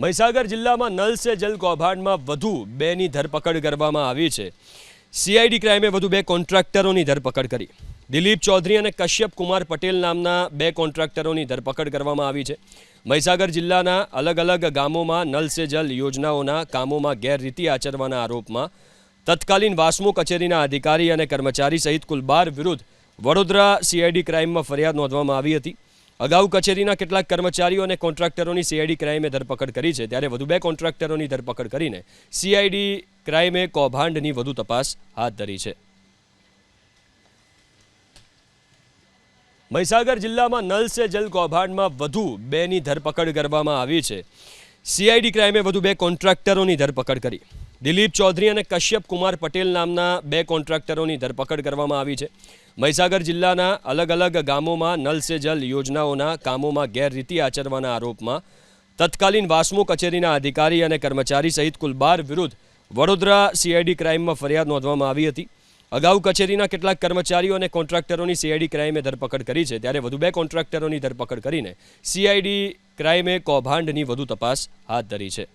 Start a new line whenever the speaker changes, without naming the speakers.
મહીસાગર જિલ્લામાં નલ સે જલ કૌભાંડમાં વધુ બેની ધરપકડ કરવામાં આવી છે। સીઆઈડી ક્રાઇમે વધુ બે કોન્ટ્રાક્ટરોની ધરપકડ કરી। દિલીપ ચૌધરી અને કશ્યપ કુમાર પટેલ નામના બે કોન્ટ્રાક્ટરોની ધરપકડ કરવામાં આવી છે। મહીસાગર જિલ્લાના અલગ અલગ ગામોમાં નલ સે જલ યોજનાઓના કામોમાં ગેરરીતિ આચરવાના આરોપમાં તત્કાલીન વાસ્મો કચેરીના અધિકારી અને કર્મચારી સહિત કુલ 12 વિરુદ્ધ વડોદરા સીઆઈડી ક્રાઇમમાં ફરિયાદ નોંધવામાં આવી હતી। અગાઉ કચેરીના કેટલાક કર્મચારીઓ અને કોન્ટ્રાક્ટરોની સીઆઈડી ક્રાઇમે ધરપકડ કરી છે, ત્યારે વધુ બે કોન્ટ્રાક્ટરોની ધરપકડ કરીને સીઆઈડી ક્રાઇમે કૌભાંડની વધુ તપાસ હાથ ધરી છે। મહીસાગર જિલ્લામાં નલ સે જલ કૌભાંડમાં વધુ બેની ધરપકડ કરવામાં આવી છે। સીઆઈડી ક્રાઇમે વધુ બે કોન્ટ્રાક્ટરોની ધરપકડ કરી। દિલીપ ચૌધરી અને કશ્યપ કુમાર પટેલ નામના બે કોન્ટ્રાક્ટરોની ધરપકડ કરવામાં આવી છે। મહીસાગર જિલ્લાના અલગ અલગ ગામોમાં નલ સે જલ યોજનાઓના કામોમાં ગેરરીતિ આચરવાના આરોપમાં તત્કાલીન વાસ્મો કચેરીના અધિકારી અને કર્મચારી સહિત કુલ 12 વિરુદ્ધ વડોદરા સીઆઈડી ક્રાઇમમાં ફરિયાદ નોંધવામાં આવી હતી। અગાઉ કચેરીના કેટલાક કર્મચારીઓ અને કોન્ટ્રાક્ટરોની સીઆઈડી ક્રાઇમે ધરપકડ કરી છે, ત્યારે વધુ બે કોન્ટ્રાક્ટરોની ધરપકડ કરીને સીઆઈડી ક્રાઇમે કૌભાંડની વધુ તપાસ હાથ ધરી છે।